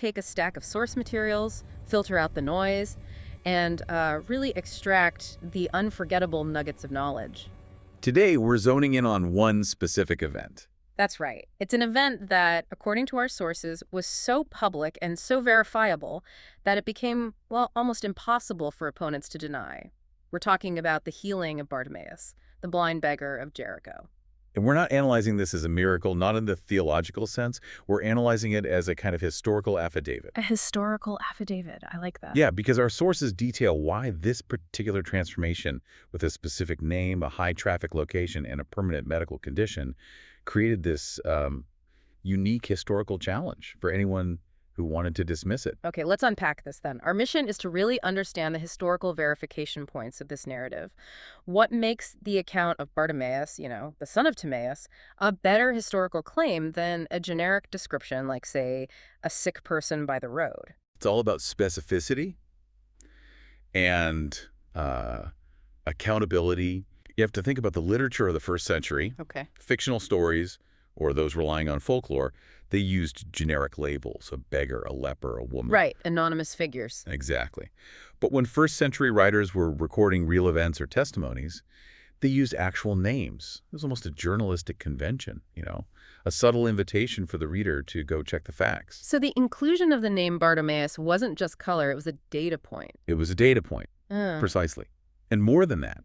take a stack of source materials, filter out the noise, and really extract the unforgettable nuggets of knowledge. Today, we're zoning in on one specific event. That's right. It's an event that, according to our sources, was so public and so verifiable that it became, well, almost impossible for opponents to deny. We're talking about the healing of Bartimaeus, the blind beggar of Jericho. And we're not analyzing this as a miracle, not in the theological sense. We're analyzing it as a kind of historical affidavit. A historical affidavit. I like that. Yeah, because our sources detail why this particular transformation with a specific name, a high-traffic location, and a permanent medical condition created this unique historical challenge for anyone who wanted to dismiss it. Okay, let's unpack this then. Our mission is to really understand the historical verification points of this narrative. What makes the account of Bartimaeus, the son of Timaeus, a better historical claim than a generic description like, say, a sick person by the road? It's all about specificity and accountability. You have to think about the literature of the first century. Okay. Fictional stories, or those relying on folklore, they used generic labels, a beggar, a leper, a woman. Right, anonymous figures. Exactly. But when first-century writers were recording real events or testimonies, they used actual names. It was almost a journalistic convention, a subtle invitation for the reader to go check the facts. So the inclusion of the name Bartimaeus wasn't just color, it was a data point. It was a data point, precisely. And more than that,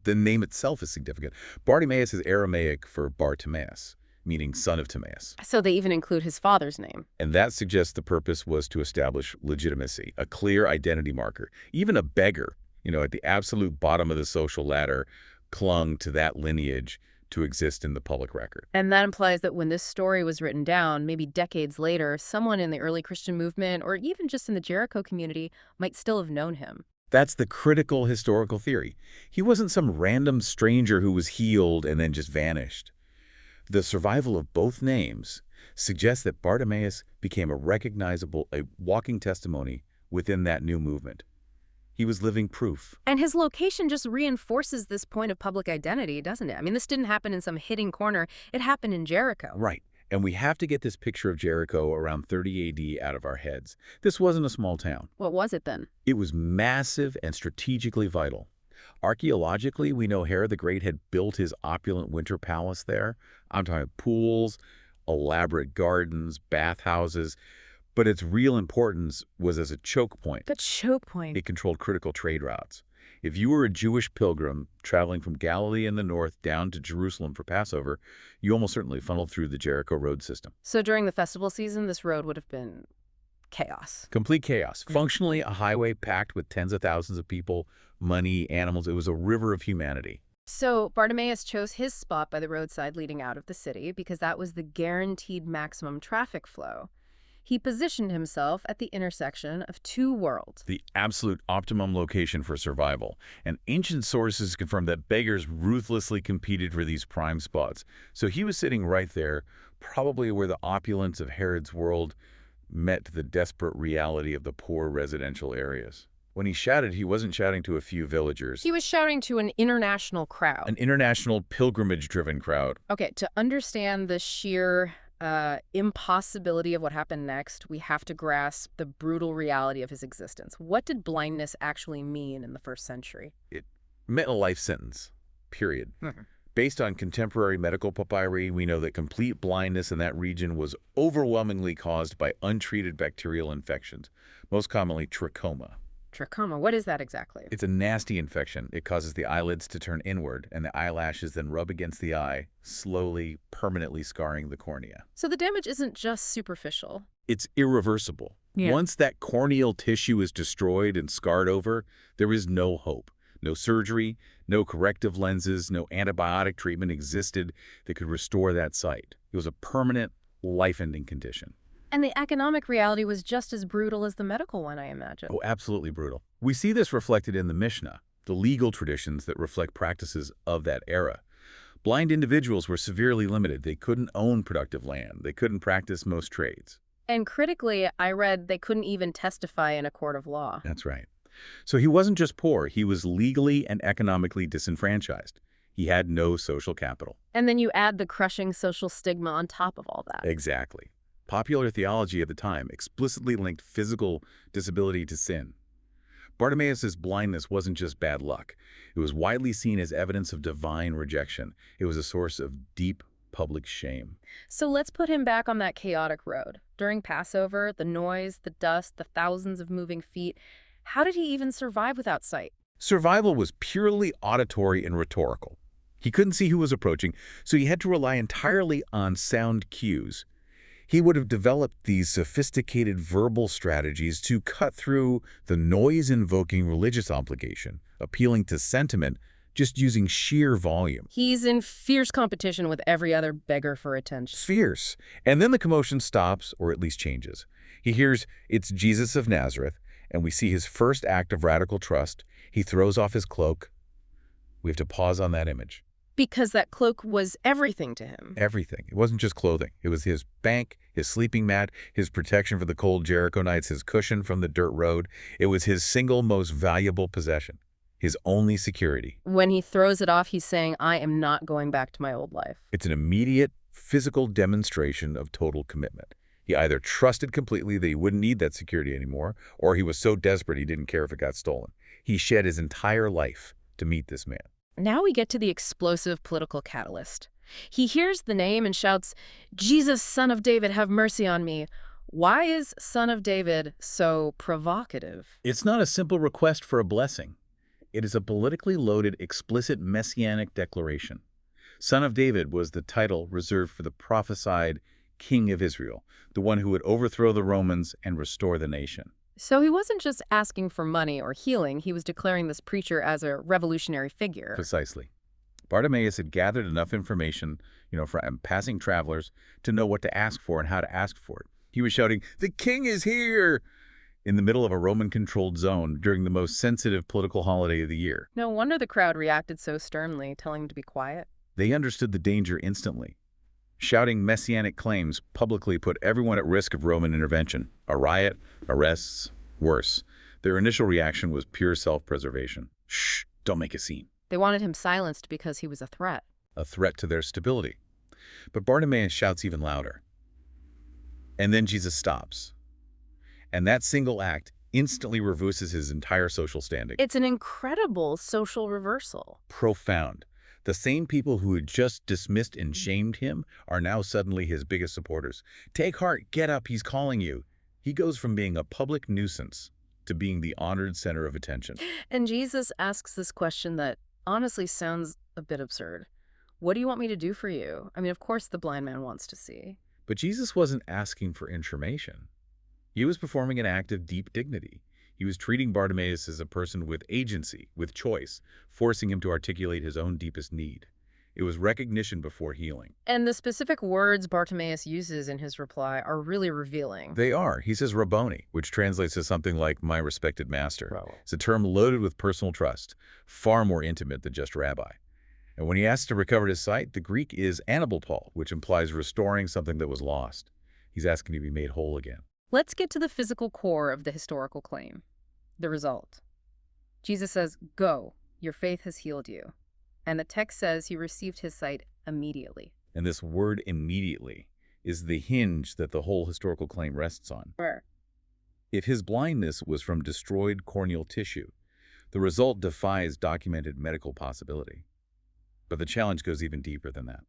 the name itself is significant. Bartimaeus is Aramaic for Bartimaeus, meaning son of Timaeus. So they even include his father's name. And that suggests the purpose was to establish legitimacy, a clear identity marker. Even a beggar, at the absolute bottom of the social ladder, clung to that lineage to exist in the public record. And that implies that when this story was written down, maybe decades later, someone in the early Christian movement, or even just in the Jericho community, might still have known him. That's the critical historical theory. He wasn't some random stranger who was healed and then just vanished. The survival of both names suggests that Bartimaeus became a walking testimony within that new movement. He was living proof. And his location just reinforces this point of public identity, doesn't it? I mean, this didn't happen in some hidden corner. It happened in Jericho. Right. And we have to get this picture of Jericho around 30 AD out of our heads. This wasn't a small town. What was it then? It was massive and strategically vital. Archaeologically, we know Herod the Great had built his opulent winter palace there. I'm talking pools, elaborate gardens, bathhouses. But its real importance was as a choke point. The choke point. It controlled critical trade routes. If you were a Jewish pilgrim traveling from Galilee in the north down to Jerusalem for Passover, you almost certainly funneled through the Jericho road system. So during the festival season, this road would have been chaos. Complete chaos. Functionally, a highway packed with tens of thousands of people, money, animals. It was a river of humanity. So Bartimaeus chose his spot by the roadside leading out of the city because that was the guaranteed maximum traffic flow. He positioned himself at the intersection of two worlds. The absolute optimum location for survival. And ancient sources confirm that beggars ruthlessly competed for these prime spots. So he was sitting right there, probably where the opulence of Herod's world met the desperate reality of the poor residential areas. When he shouted, he wasn't shouting to a few villagers. He was shouting to an international crowd. An international pilgrimage-driven crowd. Okay, to understand the sheer impossibility of what happened next, we have to grasp the brutal reality of his existence. What did blindness actually mean in the first century? It meant a life sentence, period. Based on contemporary medical papyri, we know that complete blindness in that region was overwhelmingly caused by untreated bacterial infections, most commonly trachoma. Trachoma, what is that exactly? It's a nasty infection. It causes the eyelids to turn inward, and the eyelashes then rub against the eye, slowly, permanently scarring the cornea. So the damage isn't just superficial. It's irreversible. Yeah. Once that corneal tissue is destroyed and scarred over, there is no hope. No surgery, no corrective lenses, no antibiotic treatment existed that could restore that sight. It was a permanent, life-ending condition. And the economic reality was just as brutal as the medical one, I imagine. Oh, absolutely brutal. We see this reflected in the Mishnah, the legal traditions that reflect practices of that era. Blind individuals were severely limited. They couldn't own productive land. They couldn't practice most trades. And critically, I read they couldn't even testify in a court of law. That's right. So he wasn't just poor. He was legally and economically disenfranchised. He had no social capital. And then you add the crushing social stigma on top of all that. Exactly. Popular theology at the time explicitly linked physical disability to sin. Bartimaeus' blindness wasn't just bad luck. It was widely seen as evidence of divine rejection. It was a source of deep public shame. So let's put him back on that chaotic road. During Passover, the noise, the dust, the thousands of moving feet. How did he even survive without sight? Survival was purely auditory and rhetorical. He couldn't see who was approaching, so he had to rely entirely on sound cues. He would have developed these sophisticated verbal strategies to cut through the noise-invoking religious obligation, appealing to sentiment just using sheer volume. He's in fierce competition with every other beggar for attention. Fierce. And then the commotion stops, or at least changes. He hears, "It's Jesus of Nazareth," and we see his first act of radical trust. He throws off his cloak. We have to pause on that image. Because that cloak was everything to him. Everything. It wasn't just clothing. It was his bank, his sleeping mat, his protection for the cold Jericho nights, his cushion from the dirt road. It was his single most valuable possession, his only security. When he throws it off, he's saying, I am not going back to my old life. It's an immediate physical demonstration of total commitment. He either trusted completely that he wouldn't need that security anymore, or he was so desperate he didn't care if it got stolen. He shed his entire life to meet this man. Now we get to the explosive political catalyst. He hears the name and shouts, Jesus, son of David, have mercy on me. Why is son of David so provocative? It's not a simple request for a blessing. It is a politically loaded, explicit messianic declaration. Son of David was the title reserved for the prophesied King of Israel, the one who would overthrow the Romans and restore the nation. So he wasn't just asking for money or healing, he was declaring this preacher as a revolutionary figure. Precisely. Bartimaeus had gathered enough information, from passing travelers to know what to ask for and how to ask for it. He was shouting, "The king is here!" in the middle of a Roman-controlled zone during the most sensitive political holiday of the year. No wonder the crowd reacted so sternly, telling him to be quiet. They understood the danger instantly. Shouting messianic claims publicly put everyone at risk of Roman intervention. A riot, arrests, worse. Their initial reaction was pure self-preservation. Shh, don't make a scene. They wanted him silenced because he was a threat. A threat to their stability. But Bartimaeus shouts even louder. And then Jesus stops. And that single act instantly reverses his entire social standing. It's an incredible social reversal. Profound. The same people who had just dismissed and shamed him are now suddenly his biggest supporters. Take heart, get up, he's calling you. He goes from being a public nuisance to being the honored center of attention. And Jesus asks this question that honestly sounds a bit absurd. What do you want me to do for you? I mean, of course the blind man wants to see. But Jesus wasn't asking for information. He was performing an act of deep dignity. He was treating Bartimaeus as a person with agency, with choice, forcing him to articulate his own deepest need. It was recognition before healing. And the specific words Bartimaeus uses in his reply are really revealing. They are. He says Rabboni, which translates to something like my respected master. Wow. It's a term loaded with personal trust, far more intimate than just rabbi. And when he asks to recover his sight, the Greek is anabalpol, which implies restoring something that was lost. He's asking to be made whole again. Let's get to the physical core of the historical claim. The result. Jesus says, go, your faith has healed you. And the text says he received his sight immediately. And this word immediately is the hinge that the whole historical claim rests on. Where? If his blindness was from destroyed corneal tissue, the result defies documented medical possibility. But the challenge goes even deeper than that.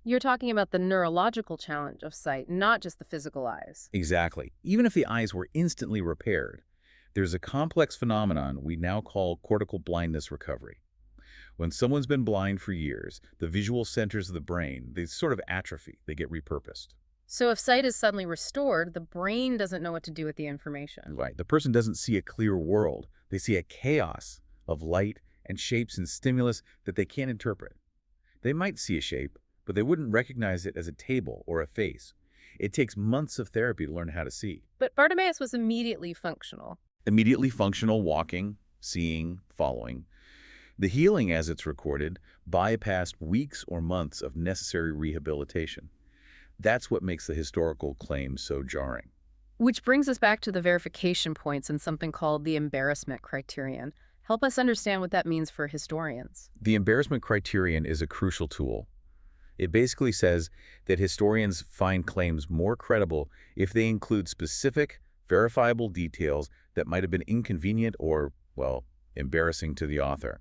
You're talking about the neurological challenge of sight, not just the physical eyes. Exactly. Even if the eyes were instantly repaired, there's a complex phenomenon we now call cortical blindness recovery. When someone's been blind for years, the visual centers of the brain, they sort of atrophy, they get repurposed. So if sight is suddenly restored, the brain doesn't know what to do with the information. Right. The person doesn't see a clear world. They see a chaos of light and shapes and stimulus that they can't interpret. They might see a shape, but they wouldn't recognize it as a table or a face. It takes months of therapy to learn how to see. But Bartimaeus was immediately functional. Immediately functional, walking, seeing, following. The healing, as it's recorded, bypassed weeks or months of necessary rehabilitation. That's what makes the historical claim so jarring. Which brings us back to the verification points and something called the embarrassment criterion. Help us understand what that means for historians. The embarrassment criterion is a crucial tool. It basically says that historians find claims more credible if they include specific, verifiable details that might have been inconvenient or, well, embarrassing to the author.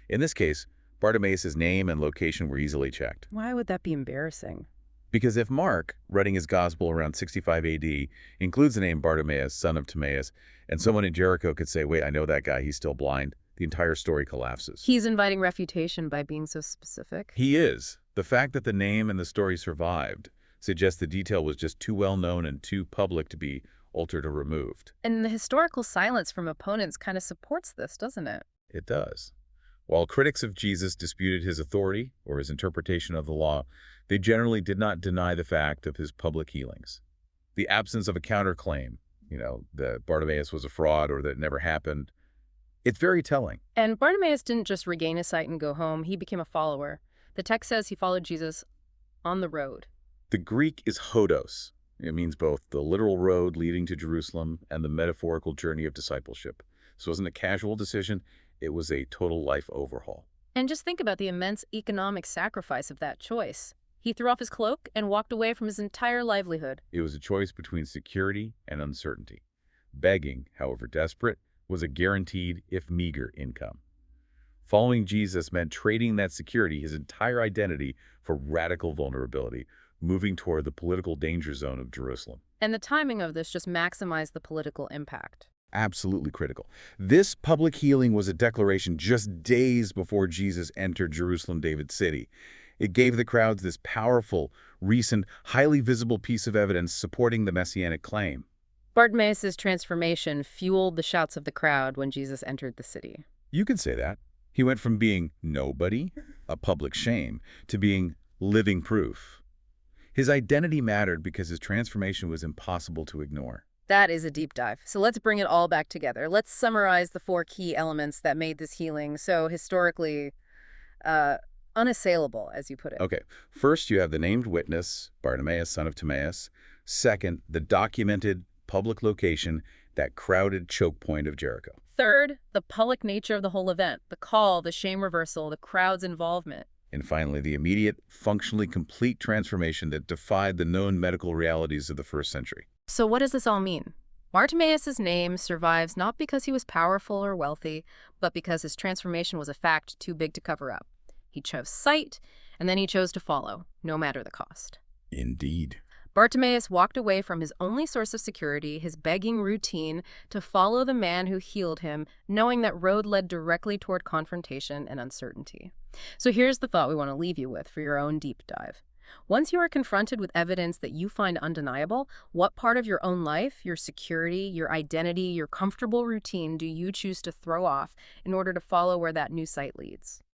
In this case, Bartimaeus' name and location were easily checked. Why would that be embarrassing? Because if Mark, writing his gospel around 65 AD, includes the name Bartimaeus, son of Timaeus, and someone in Jericho could say, wait, I know that guy, he's still blind, the entire story collapses. He's inviting refutation by being so specific. He is. The fact that the name and the story survived suggests the detail was just too well known and too public to be altered or removed. And the historical silence from opponents kind of supports this, doesn't it? It does. While critics of Jesus disputed his authority or his interpretation of the law, they generally did not deny the fact of his public healings. The absence of a counterclaim, that Bartimaeus was a fraud or that it never happened, it's very telling. And Bartimaeus didn't just regain his sight and go home. He became a follower. The text says he followed Jesus on the road. The Greek is hodos. It means both the literal road leading to Jerusalem and the metaphorical journey of discipleship. This wasn't a casual decision. It was a total life overhaul. And just think about the immense economic sacrifice of that choice. He threw off his cloak and walked away from his entire livelihood. It was a choice between security and uncertainty. Begging, however desperate, was a guaranteed, if meager, income. Following Jesus meant trading that security, his entire identity, for radical vulnerability, moving toward the political danger zone of Jerusalem. And the timing of this just maximized the political impact. Absolutely critical. This public healing was a declaration just days before Jesus entered Jerusalem, David's city. It gave the crowds this powerful, recent, highly visible piece of evidence supporting the messianic claim. Bartimaeus' transformation fueled the shouts of the crowd when Jesus entered the city. You could say that. He went from being nobody, a public shame, to being living proof. His identity mattered because his transformation was impossible to ignore. That is a deep dive. So let's bring it all back together. Let's summarize the 4 key elements that made this healing so historically unassailable, as you put it. Okay, first you have the named witness, Bartimaeus, son of Timaeus. Second, the documented public location, that crowded choke point of Jericho. Third, the public nature of the whole event, the call, the shame reversal, the crowd's involvement. And finally, the immediate, functionally complete transformation that defied the known medical realities of the first century. So what does this all mean? Bartimaeus' name survives not because he was powerful or wealthy, but because his transformation was a fact too big to cover up. He chose sight, and then he chose to follow, no matter the cost. Indeed. Bartimaeus walked away from his only source of security, his begging routine, to follow the man who healed him, knowing that road led directly toward confrontation and uncertainty. So here's the thought we want to leave you with for your own deep dive. Once you are confronted with evidence that you find undeniable, what part of your own life, your security, your identity, your comfortable routine do you choose to throw off in order to follow where that new sight leads?